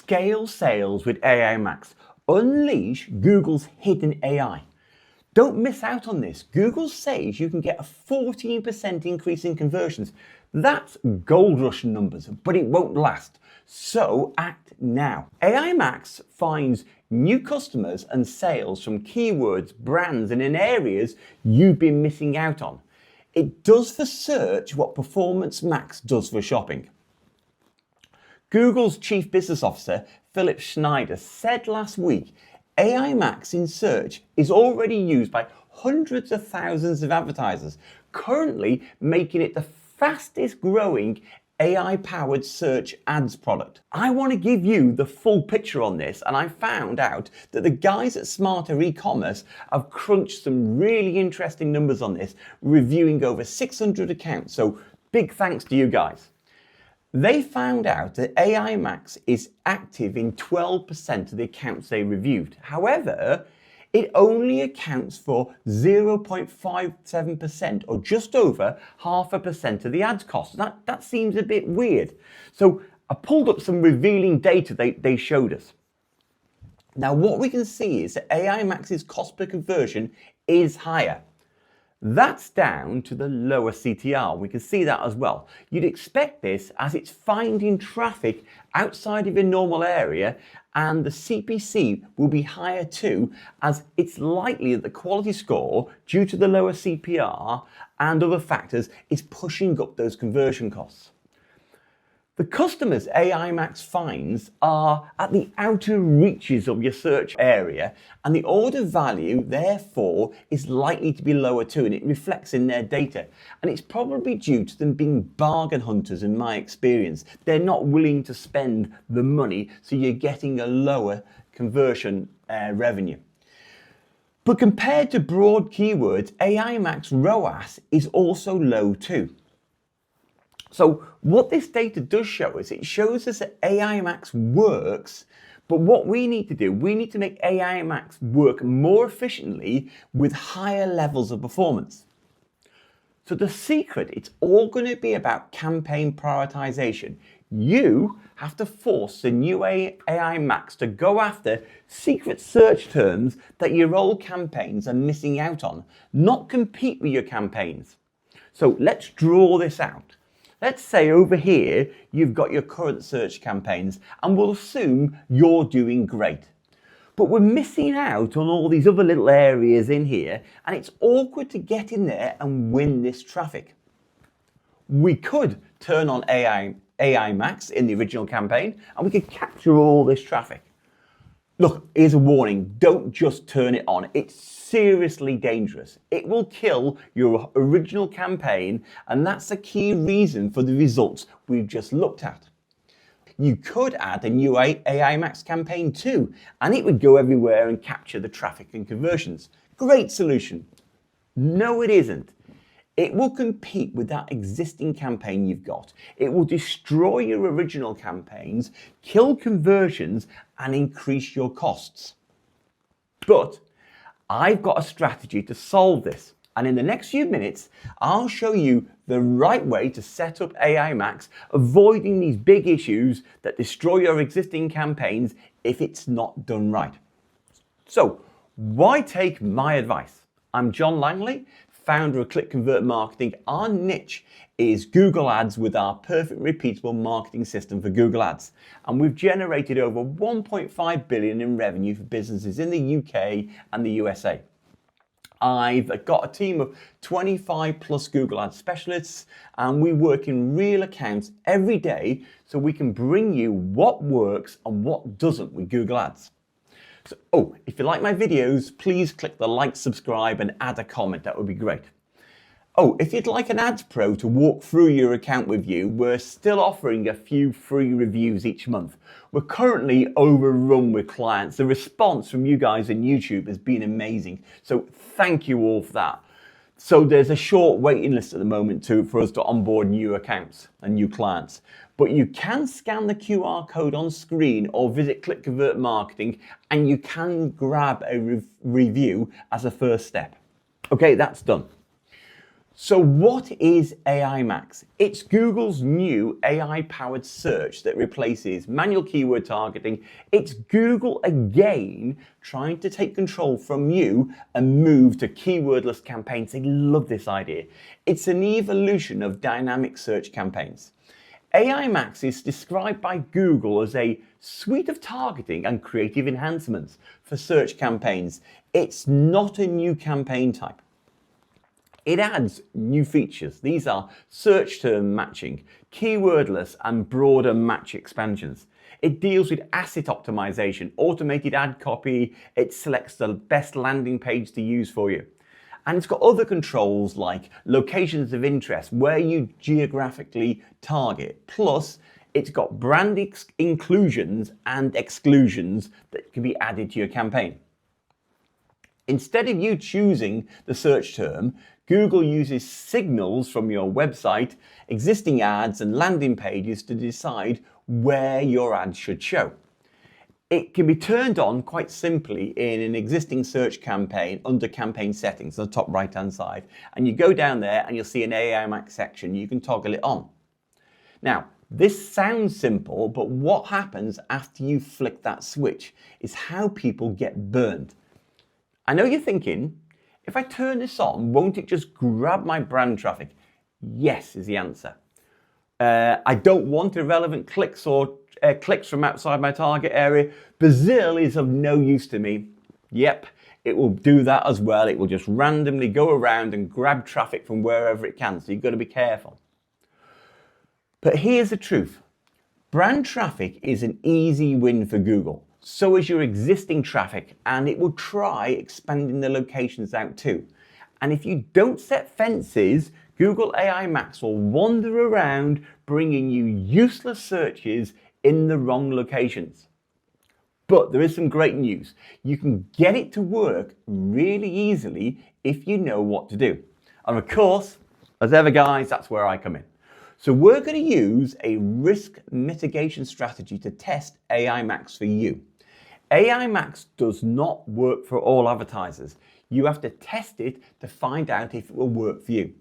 Scale sales with AI Max. Unleash Google's hidden AI. Don't miss out on this. Google says you can get a 14% increase in conversions. That's gold rush numbers, but it won't last. So act now. AI Max finds new customers and sales from keywords, brands, and in areas you've been missing out on. It does for search what Performance Max does for shopping. Google's Chief Business Officer, Philip Schneider, said last week, AI Max in search is already used by hundreds of thousands of advertisers, currently making it the fastest growing AI-powered search ads product. I want to give you the full picture on this, and I found out that the guys at Smarter E-commerce have crunched some really interesting numbers on this, reviewing over 600 accounts, so big thanks to you guys. They found out that AI Max is active in 12% of the accounts they reviewed. However, it only accounts for 0.57% or just over 0.5% of the ads cost. That seems a bit weird. So I pulled up some revealing data they showed us. Now what we can see is that AI Max's cost per conversion is higher. That's down to the lower CTR. We can see that as well. You'd expect this as it's finding traffic outside of your normal area, and the CPC will be higher too, as it's likely that the quality score, due to the lower CPR and other factors, is pushing up those conversion costs. The customers AI Max finds are at the outer reaches of your search area, and the order value therefore is likely to be lower too, and it reflects in their data. And it's probably due to them being bargain hunters in my experience. They're not willing to spend the money, so you're getting a lower conversion revenue. But compared to broad keywords, AI Max ROAS is also low too. So what this data does show us, it shows us that AI Max works, but what we need to do, we need to make AI Max work more efficiently with higher levels of performance. So the secret, it's all going to be about campaign prioritization. You have to force the new AI Max to go after secret search terms that your old campaigns are missing out on, not compete with your campaigns. So let's draw this out. Let's say over here, you've got your current search campaigns, and we'll assume you're doing great. But we're missing out on all these other little areas in here, and it's awkward to get in there and win this traffic. We could turn on AI Max in the original campaign, and we could capture all this traffic. Look, here's a warning, don't just turn it on. It's seriously dangerous. It will kill your original campaign, and that's a key reason for the results we've just looked at. You could add a new AI Max campaign too, and it would go everywhere and capture the traffic and conversions. Great solution. No, it isn't. It will compete with that existing campaign you've got. It will destroy your original campaigns, kill conversions, and increase your costs. But I've got a strategy to solve this. And in the next few minutes, I'll show you the right way to set up AI Max, avoiding these big issues that destroy your existing campaigns if it's not done right. So why take my advice? I'm John Langley, founder of Click Convert Marketing. Our niche is Google Ads with our perfect repeatable marketing system for Google Ads. And we've generated over 1.5 billion in revenue for businesses in the UK and the USA. I've got a team of 25 plus Google Ads specialists, and we work in real accounts every day so we can bring you what works and what doesn't with Google Ads. So, if you like my videos, please click the like, subscribe, and add a comment. That would be great. If you'd like an Ads Pro to walk through your account with you, we're still offering a few free reviews each month. We're currently overrun with clients. The response from you guys on YouTube has been amazing. So thank you all for that. So there's a short waiting list at the moment for us to onboard new accounts and new clients. But you can scan the QR code on screen or visit Click Convert Marketing, and you can grab a review as a first step. Okay, that's done. So what is AI Max? It's Google's new AI-powered search that replaces manual keyword targeting. It's Google again trying to take control from you and move to keywordless campaigns. They love this idea. It's an evolution of dynamic search campaigns. AI Max is described by Google as a suite of targeting and creative enhancements for search campaigns. It's not a new campaign type. It adds new features. These are search term matching, keywordless, and broader match expansions. It deals with asset optimization, automated ad copy. It selects the best landing page to use for you. And it's got other controls like locations of interest, where you geographically target. Plus, it's got brand inclusions and exclusions that can be added to your campaign. Instead of you choosing the search term, Google uses signals from your website, existing ads, and landing pages to decide where your ads should show. It can be turned on quite simply in an existing search campaign under campaign settings on the top right hand side. And you go down there and you'll see an AI Max section. You can toggle it on. Now, this sounds simple, but what happens after you flick that switch is how people get burned. I know you're thinking, if I turn this on, won't it just grab my brand traffic? Yes is the answer. I don't want irrelevant clicks or clicks from outside my target area. Brazil is of no use to me. Yep, it will do that as well. It will just randomly go around and grab traffic from wherever it can. So you've got to be careful. But here's the truth. Brand traffic is an easy win for Google. So is your existing traffic, and it will try expanding the locations out too. And if you don't set fences, Google AI Max will wander around bringing you useless searches in the wrong locations. But there is some great news. You can get it to work really easily if you know what to do. And of course, as ever guys, that's where I come in. So we're going to use a risk mitigation strategy to test AI Max for you. AI Max does not work for all advertisers. You have to test it to find out if it will work for you.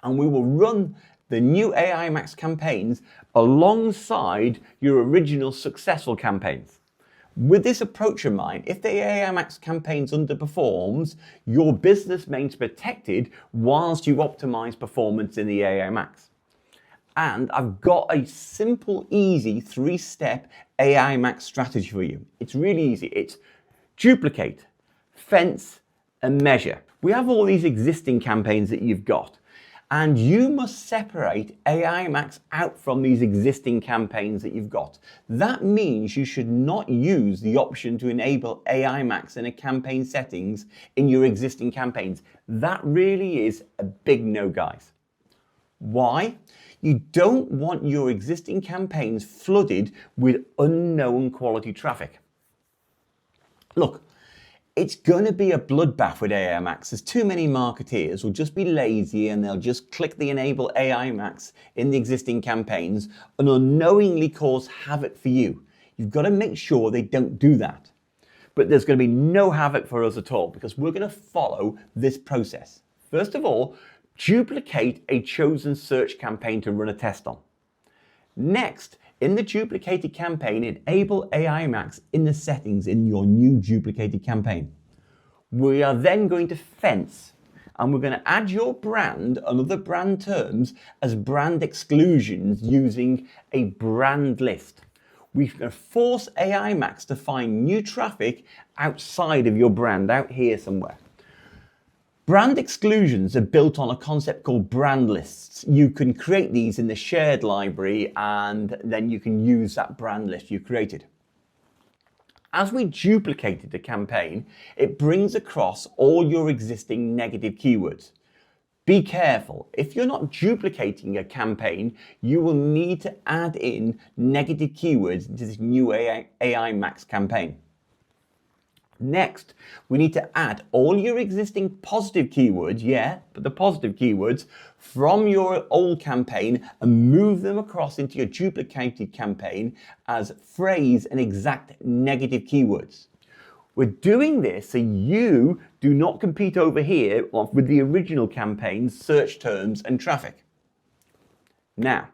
And we will run the new AI Max campaigns alongside your original successful campaigns. With this approach in mind, if the AI Max campaigns underperforms, your business remains protected whilst you optimize performance in the AI Max. And I've got a simple, easy 3-step AI Max strategy for you. It's really easy. It's duplicate, fence, and measure. We have all these existing campaigns that you've got, and you must separate AI Max out from these existing campaigns that you've got. That means you should not use the option to enable AI Max in a campaign settings in your existing campaigns. That really is a big no, guys. Why? You don't want your existing campaigns flooded with unknown quality traffic. Look, it's going to be a bloodbath with AI Max. There's too many marketeers who'll just be lazy and they'll just click the enable AI Max in the existing campaigns and unknowingly cause havoc for you. You've got to make sure they don't do that. But there's going to be no havoc for us at all because we're going to follow this process. First of all, duplicate a chosen search campaign to run a test on. Next, in the duplicated campaign, enable AI Max in the settings in your new duplicated campaign. We are then going to fence, and we're going to add your brand and other brand terms as brand exclusions using a brand list. We're going to force AI Max to find new traffic outside of your brand, out here somewhere. Brand exclusions are built on a concept called brand lists. You can create these in the shared library and then you can use that brand list you created. As we duplicated the campaign, it brings across all your existing negative keywords. Be careful. If you're not duplicating a campaign, you will need to add in negative keywords into this new AI Max campaign. Next, we need to add all your existing positive keywords, but the positive keywords from your old campaign and move them across into your duplicated campaign as phrase and exact negative keywords. We're doing this so you do not compete over here with the original campaign's search terms and traffic. Now,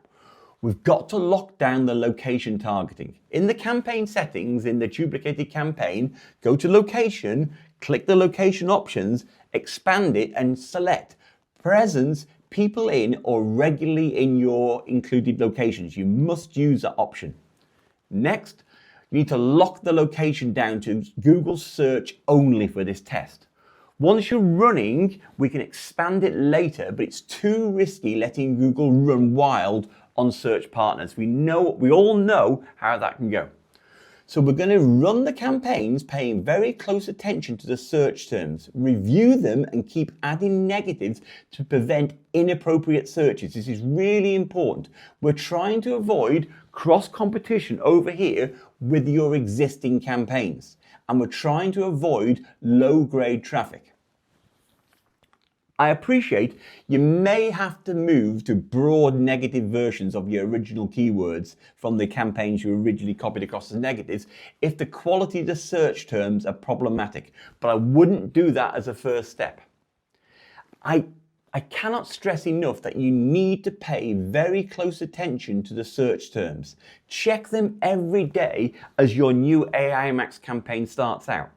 we've got to lock down the location targeting. In the campaign settings, in the duplicated campaign, go to location, click the location options, expand it and select presence, people in or regularly in your included locations. You must use that option. Next, you need to lock the location down to Google search only for this test. Once you're running, we can expand it later, but it's too risky letting Google run wild on search partners. We all know how that can go. So we're going to run the campaigns paying very close attention to the search terms, review them and keep adding negatives to prevent inappropriate searches. This is really important. We're trying to avoid cross competition over here with your existing campaigns, and we're trying to avoid low grade traffic. I appreciate you may have to move to broad negative versions of your original keywords from the campaigns you originally copied across as negatives if the quality of the search terms are problematic, but I wouldn't do that as a first step. I cannot stress enough that you need to pay very close attention to the search terms. Check them every day as your new AI Max campaign starts out.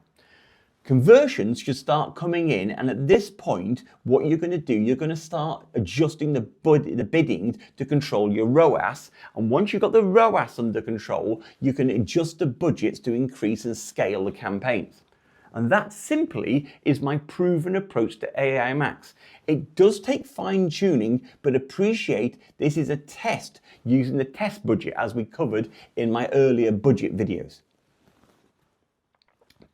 Conversions should start coming in, and at this point, what you're going to do, you're going to start adjusting the bidding to control your ROAS. And once you've got the ROAS under control, you can adjust the budgets to increase and scale the campaigns. And that simply is my proven approach to AI Max. It does take fine tuning, but appreciate this is a test using the test budget as we covered in my earlier budget videos.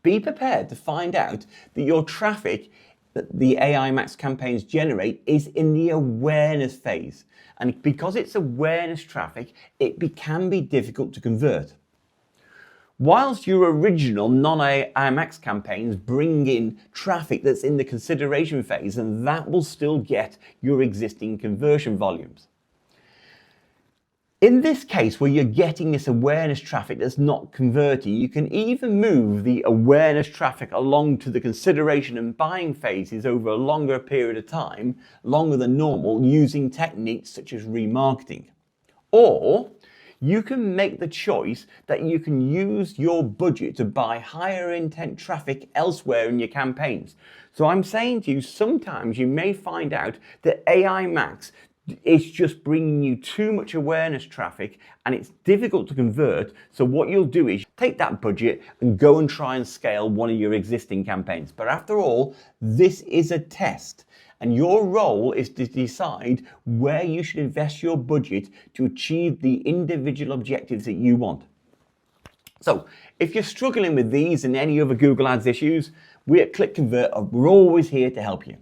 Be prepared to find out that your traffic that the AI Max campaigns generate is in the awareness phase. And because it's awareness traffic, it can be difficult to convert. Whilst your original non-AI Max campaigns bring in traffic that's in the consideration phase, and that will still get your existing conversion volumes. In this case, where you're getting this awareness traffic that's not converting, you can even move the awareness traffic along to the consideration and buying phases over a longer period of time, longer than normal, using techniques such as remarketing. Or you can make the choice that you can use your budget to buy higher intent traffic elsewhere in your campaigns. So I'm saying to you, sometimes you may find out that AI Max it's just bringing you too much awareness traffic and it's difficult to convert. So what you'll do is take that budget and go and try and scale one of your existing campaigns. But after all, this is a test and your role is to decide where you should invest your budget to achieve the individual objectives that you want. So if you're struggling with these and any other Google Ads issues, we at Click Convert, we're always here to help you.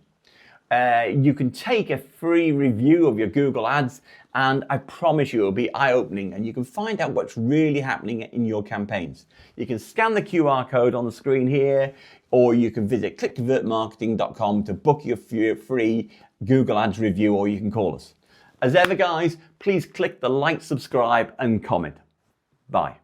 You can take a free review of your Google Ads and I promise you it'll be eye-opening and you can find out what's really happening in your campaigns. You can scan the QR code on the screen here or you can visit clickconvertmarketing.com to book your free Google Ads review or you can call us. As ever guys, please click the like, subscribe and comment. Bye.